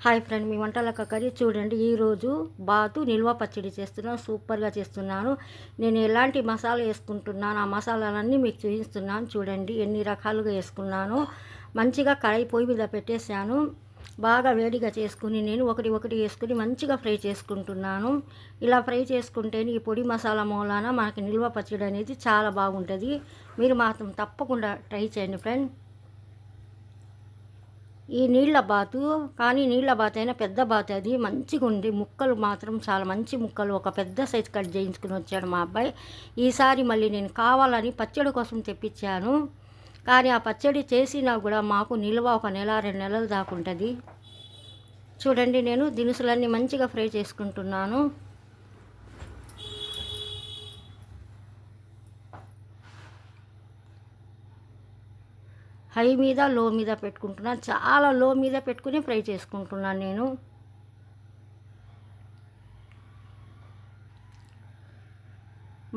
Hi friend, మీ Vantalakka curry చూడండి. ఈరోజు బాతు నిల్వ పచ్చడి చేస్తున్నాను. సూపర్గా చేస్తున్నాను. నేను ఎలాంటి మసాలా వేసుకుంటున్నాను, ఆ మసాలాలన్నీ మీకు చూపిస్తున్నాను. చూడండి ఎన్ని రకాలుగా వేసుకున్నాను. మంచిగా కడాయి పొయ్యి మీద పెట్టేశాను. బాగా వేడిగా చేసుకుని నేను ఒకటి ఒకటి వేసుకుని మంచిగా ఫ్రై చేసుకుంటున్నాను. ఇలా ఫ్రై చేసుకుంటేనే ఈ పొడి మసాలా మూలాన మనకి నిల్వ పచ్చడి అనేది చాలా బాగుంటుంది. మీరు మాత్రం తప్పకుండా ట్రై చేయండి ఫ్రెండ్. ఈ నీళ్ళ బాతు, కానీ నీళ్ళ బాతు అయినా పెద్ద బాతు, అది మంచిగా ఉంది. ముక్కలు మాత్రం చాలా మంచి ముక్కలు, ఒక పెద్ద సైజు కట్ చేయించుకుని వచ్చాడు మా అబ్బాయి. ఈసారి మళ్ళీ నేను కావాలని పచ్చడి కోసం తెప్పించాను. కానీ ఆ పచ్చడి చేసినా కూడా మాకు నిల్వ ఒక నెల 2 నెలలు దాకా ఉంటుంది. చూడండి, నేను దినుసులన్నీ మంచిగా ఫ్రై చేసుకుంటున్నాను. హై మీద లో మీద పెట్టుకుంటున్నాను. చాలా లో మీద పెట్టుకుని ఫ్రై చేసుకుంటున్నాను నేను.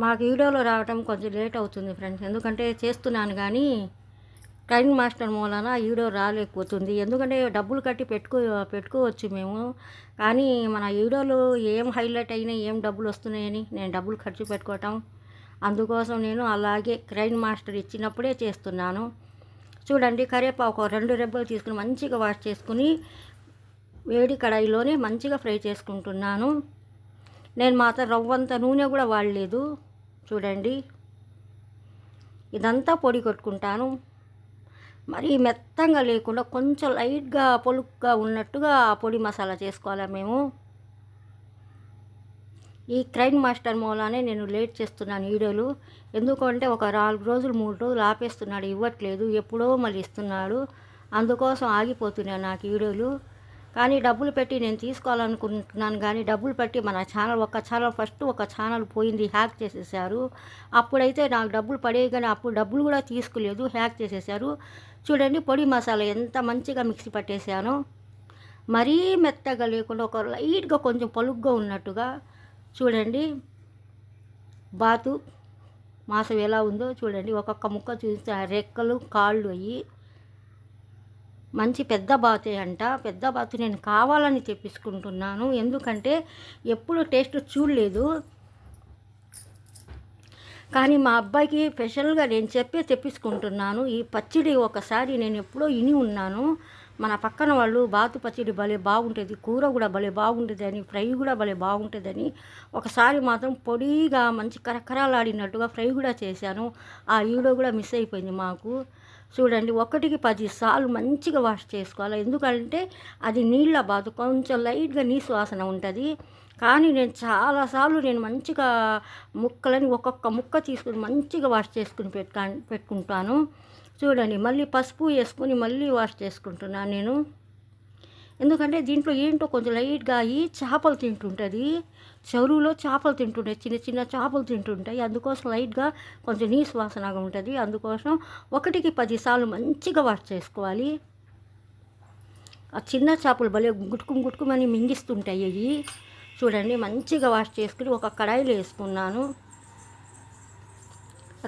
మాకు వీడియోలో రావడం కొంచెం లేట్ అవుతుంది ఫ్రెండ్స్, ఎందుకంటే చేస్తున్నాను కానీ ట్రైనింగ్ మాస్టర్ మూలాన వీడియో రాలేకపోతుంది. ఎందుకంటే డబ్బులు కట్టి పెట్టుకోవచ్చు మేము, కానీ మన వీడియోలు ఏం హైలైట్ అయినా ఏం డబ్బులు వస్తున్నాయని నేను డబ్బులు ఖర్చు పెట్టుకోవటం. అందుకోసం నేను అలాగే ట్రైనింగ్ మాస్టర్ ఇచ్చినప్పుడే చేస్తున్నాను. చూడండి, కరివేపాకు 2 రెబ్బలు తీసుకుని మంచిగా వాష్ చేసుకుని వేడి కడాయిలోనే మంచిగా ఫ్రై చేసుకుంటున్నాను. నేను మాత్రం రవ్వంత నూనె కూడా వాడలేదు. చూడండి, ఇదంతా పొడి కొట్టుకుంటాను. మరీ మెత్తంగా లేకుండా కొంచెం లైట్గా పొలుగ్గా ఉన్నట్టుగా పొడి మసాలా చేసుకోవాలి మేము. ఈ క్రైమ్ మాస్టర్ మూలానే నేను లేట్ చేస్తున్నాను వీడియోలు. ఎందుకంటే ఒక 4 రోజులు 3 రోజులు ఆపేస్తున్నాడు, ఇవ్వట్లేదు. ఎప్పుడో మళ్ళీ ఇస్తున్నాడు. అందుకోసం ఆగిపోతున్నాను నాకు వీడియోలు. కానీ డబ్బులు పెట్టి నేను తీసుకోవాలనుకుంటున్నాను, కానీ డబ్బులు పెట్టి మన ఛానల్ ఒక ఛానల్ పోయింది, హ్యాక్ చేసేసారు. అప్పుడైతే నాకు డబ్బులు పడేవి, కానీ అప్పుడు డబ్బులు కూడా తీసుకోలేదు, హ్యాక్ చేసేసారు. చూడండి, పొడి మసాలా ఎంత మంచిగా మిక్సీ పట్టేశాను. మరీ మెత్తగా లేకుండా ఒక లైట్గా కొంచెం పలుగ్గా ఉన్నట్టుగా. చూడండి, బాతు మాంసం ఎలా ఉందో చూడండి. ఒక్కొక్క ముక్క చూస్తే రెక్కలు కాళ్ళు అయ్యి మంచి పెద్ద బాతే అంట. పెద్ద బాతు నేను కావాలని తెప్పించుకుంటున్నాను, ఎందుకంటే ఎప్పుడు టేస్ట్ చూడలేదు. కానీ మా అబ్బాయికి స్పెషల్గా నేను తెప్పించుకుంటున్నాను. ఈ పచ్చడి ఒకసారి నేను ఎప్పుడో ఇని ఉన్నాను. మన పక్కన వాళ్ళు బాతు పచ్చడి భలే బాగుంటుంది, కూర కూడా భలే బాగుంటుంది అని, ఫ్రై కూడా భలే బాగుంటుందని ఒకసారి మాత్రం పొడిగా మంచి కరకరాలాడినట్టుగా ఫ్రై కూడా చేశాను. ఆ వీడియో కూడా మిస్ అయిపోయింది మాకు. చూడండి, 1కి 10 సార్లు మంచిగా వాష్ చేసుకోవాలి, ఎందుకంటే అది నీళ్ళ బాతు, కొంచెం లైట్గా నీసు వాసన ఉంటుంది. కానీ నేను చాలాసార్లు మంచిగా ముక్కలని ఒక్కొక్క ముక్క తీసుకుని మంచిగా వాష్ చేసుకుని పెట్టుకుంటాను. చూడండి, మళ్ళీ పసుపు వేసుకొని మళ్ళీ వాష్ చేసుకుంటున్నాను నేను. ఎందుకంటే దీంట్లో ఏంటో కొంచెం లైట్గా ఈ చేపలు తింటుంటుంది, చెరువులో చేపలు తింటుంటాయి, చిన్న చిన్న చేపలు తింటుంటాయి. అందుకోసం లైట్గా కొంచెం నీసు వాసనగా ఉంటుంది. అందుకోసం 1కి 10 సార్లు మంచిగా వాష్ చేసుకోవాలి. ఆ చిన్న చేపలు భలే గుట్టుకుమని మింగిస్తుంటాయి అవి. చూడండి, మంచిగా వాష్ చేసుకుని ఒక కడాయిలో వేసుకున్నాను.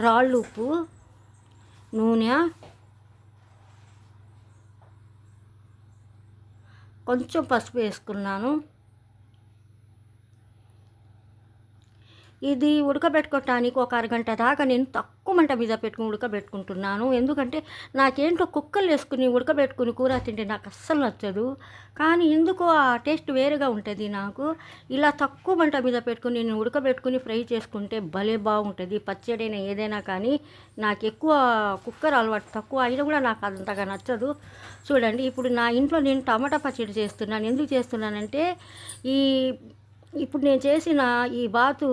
రాళ్ళు ఉప్పు, నూనె, కొంచెం పసుపు వేసుకున్నాను. ఇది ఉడకబెట్టుకోవటానికి ఒక అరగంట దాకా నేను తక్కువ మంట మీద పెట్టుకుని ఉడకబెట్టుకుంటున్నాను. ఎందుకంటే నాకేంటో కుక్కలు వేసుకుని ఉడకబెట్టుకుని కూర తింటే నాకు అస్సలు నచ్చదు. కానీ ఎందుకో ఆ టేస్ట్ వేరుగా ఉంటుంది నాకు. ఇలా తక్కువ మంట మీద పెట్టుకుని నేను ఉడకబెట్టుకుని ఫ్రై చేసుకుంటే భలే బాగుంటుంది. పచ్చడైనా ఏదైనా కానీ నాకు ఎక్కువ కుక్కర్ అలవాటు తక్కువ అయినా కూడా నాకు అంతగా నచ్చదు. చూడండి, ఇప్పుడు నా ఇంట్లో నేను టమాటా పచ్చడి చేస్తున్నాను. ఎందుకు చేస్తున్నానంటే ఇప్పుడు నేను చేసిన ఈ బాతు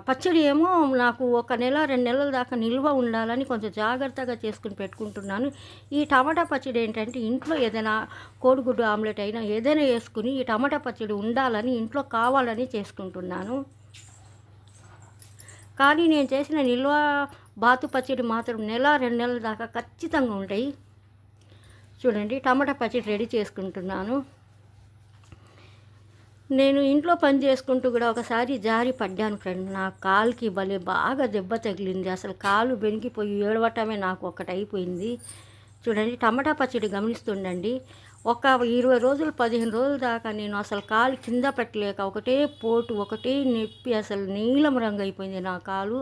పచ్చడి ఏమో నాకు ఒక నెల 2 నెలల దాకా నిల్వ ఉండాలని కొంచెం జాగ్రత్తగా చేసుకుని పెట్టుకుంటున్నాను. ఈ టమాటా పచ్చడి ఏంటంటే ఇంట్లో ఏదైనా కోడిగుడ్డు ఆమ్లెట్ అయినా ఏదైనా వేసుకుని ఈ టమాటా పచ్చడి ఉండాలని ఇంట్లో కావాలని చేసుకుంటున్నాను. కానీ నేను చేసిన నిల్వ బాతు పచ్చడి మాత్రం నెల 2 నెలల దాకా ఖచ్చితంగా ఉంటాయి. చూడండి, టమాటా పచ్చడి రెడీ చేసుకుంటున్నాను. నేను ఇంట్లో పని చేసుకుంటూ కూడా ఒకసారి జారి పడ్డాను ఫ్రెండ్. నా కాలుకి భలే బాగా దెబ్బ తగిలింది. అసలు కాలు బెనికిపోయి ఏడవటమే నాకు ఒకటి అయిపోయింది. చూడండి, టమాటా పచ్చడి గమనిస్తుండండి. ఒక 20 రోజులు 15 రోజుల దాకా నేను అసలు కాలు కింద పెట్టలేక ఒకటే పోటు, ఒకటే నొప్పి, అసలు నీలం రంగు అయిపోయింది నా కాలు.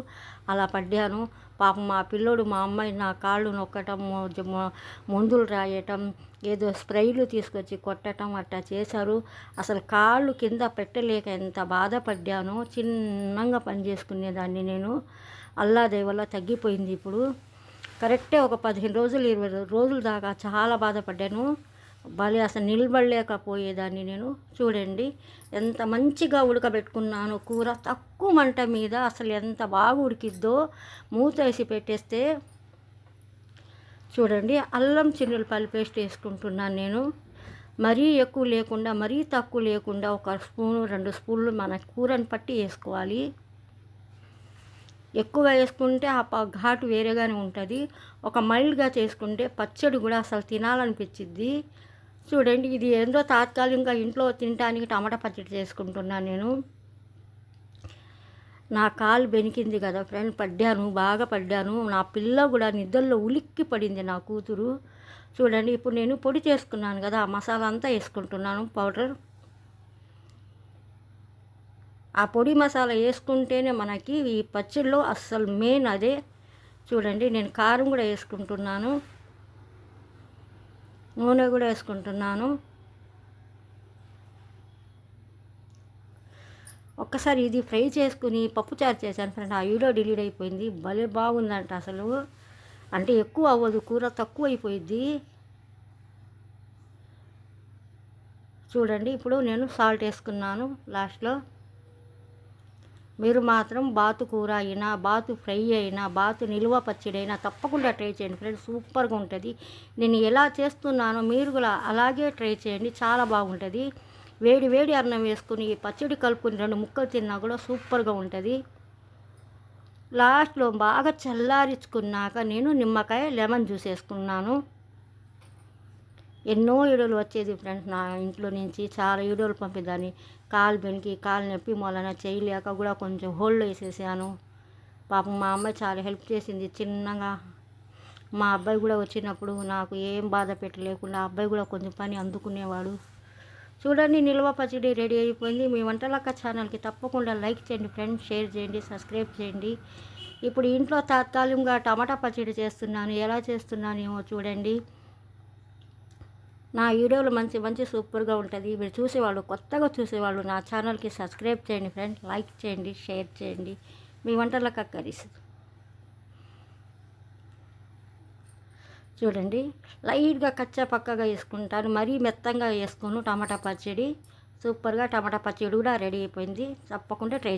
అలా పడ్డాను. పాపం మా పిల్లోడు మా అమ్మాయి నా కాళ్ళు నొక్కటం, మందులు రాయటం, ఏదో స్ప్రేలు తీసుకొచ్చి కొట్టటం అట్టా చేశారు. అసలు కాళ్ళు కింద పెట్టలేక ఎంత బాధపడ్డానో. చిన్నగా పని చేసుకునేదాన్ని నేను. అల్లా దయ వల్ల తగ్గిపోయింది ఇప్పుడు. కరెక్టే ఒక 15 రోజులు 20 రోజుల దాకా చాలా బాధపడ్డాను. భలే అసలు నిలబడలేకపోయేదాన్ని నేను. చూడండి ఎంత మంచిగా ఉడకబెట్టుకున్నాను కూర, తక్కువ మంట మీద. అసలు ఎంత బాగా ఉడికిద్దో. మూత వేసి పెట్టేస్తే చూడండి, అల్లం చిన్నులపల్లి పేస్ట్ వేసుకుంటున్నాను నేను. మరీ ఎక్కువ లేకుండా మరీ తక్కువ లేకుండా, ఒక స్పూను 2 స్పూన్లు మన కూరని పట్టి వేసుకోవాలి. ఎక్కువ వేసుకుంటే ఆ ఘాటు వేరేగానే ఉంటుంది. ఒక మైల్డ్గా చేసుకుంటే పచ్చడి కూడా అసలు తినాలనిపించిద్ది. చూడండి, ఇది ఏందో తాత్కాలికంగా ఇంట్లో తినడానికి టమాటా పచ్చడి చేసుకుంటున్నాను నేను. నా కాలు బెనికింది కదా ఫ్రెండ్, పడ్డాను, బాగా పడ్డాను. నా పిల్ల కూడా నిద్రలో ఉలిక్కి పడింది నా కూతురు. చూడండి, ఇప్పుడు నేను పొడి చేసుకున్నాను కదా, ఆ మసాలా అంతా వేసుకుంటున్నాను పౌడర్. ఆ పొడి మసాలా వేసుకుంటేనే మనకి ఈ పచ్చడిలో అస్సలు మెయిన్ అదే. చూడండి, నేను కారం కూడా వేసుకుంటున్నాను, నూనె కూడా వేసుకుంటున్నాను. ఒక్కసారి ఇది ఫ్రై చేసుకుని పప్పుచారు చేశాను ఫ్రెండ్. ఆ వీడియో డిలీట్ అయిపోయింది. భలే బాగుందంట అసలు. అంటే ఎక్కువ అవ్వదు, కూర తక్కువ అయిపోయిద్ది. చూడండి, ఇప్పుడు నేను సాల్ట్ వేసుకున్నాను లాస్ట్లో. మీరు మాత్రం బాతు కూర అయినా, బాతు ఫ్రై అయినా, బాతు నిల్వ పచ్చడి అయినా తప్పకుండా ట్రై చేయండి ఫ్రెండ్స్. సూపర్గా ఉంటుంది. నేను ఎలా చేస్తున్నానో మీరు కూడా అలాగే ట్రై చేయండి, చాలా బాగుంటుంది. వేడి వేడి అన్నం వేసుకుని పచ్చడి కలుపుకొని 2 ముక్కలు తిన్నా కూడా సూపర్గా ఉంటుంది. లాస్ట్లో బాగా చల్లారించుకున్నాక నేను నిమ్మకాయ లెమన్ జ్యూస్ వేసుకున్నాను. ఎన్నో వీడియోలు వచ్చేది ఫ్రెండ్స్ నా ఇంట్లో నుంచి. చాలా వీడియోలు పంపేదాన్ని. కాలు బెనికి, కాలు నొప్పి మూలన చేయలేక కూడా కొంచెం హోల్డ్ వేసేసాను. పాపం మా అమ్మాయి చాలా హెల్ప్ చేసింది చిన్నగా. మా అబ్బాయి కూడా వచ్చినప్పుడు నాకు ఏం బాధ పెట్టలేకుండా అబ్బాయి కూడా కొంచెం పని అందుకునేవాడు. చూడండి, నిల్వ పచ్చడి రెడీ అయిపోయింది. మీ వంటలక్క ఛానల్కి తప్పకుండా లైక్ చేయండి ఫ్రెండ్స్, షేర్ చేయండి, సబ్స్క్రైబ్ చేయండి. ఇప్పుడు ఇంట్లో తాత్కాలికంగా టమాటా పచ్చడి చేస్తున్నాను. ఎలా చేస్తున్నాను ఏమో చూడండి. నా వీడియోలు మంచి మంచి సూపర్గా ఉంటుంది. మీరు చూసేవాళ్ళు, కొత్తగా చూసేవాళ్ళు నా ఛానల్కి సబ్స్క్రైబ్ చేయండి ఫ్రెండ్స్, లైక్ చేయండి, షేర్ చేయండి. మీ వంటలకు కర్రీస్ చూడండి, లైట్గా కచ్చా పక్కగా వేసుకుంటాను, మరీ మెత్తంగా వేసుకోను. టమాటా పచ్చడి సూపర్గా, టమాటా పచ్చడి కూడా రెడీ అయిపోయింది. తప్పకుండా ట్రై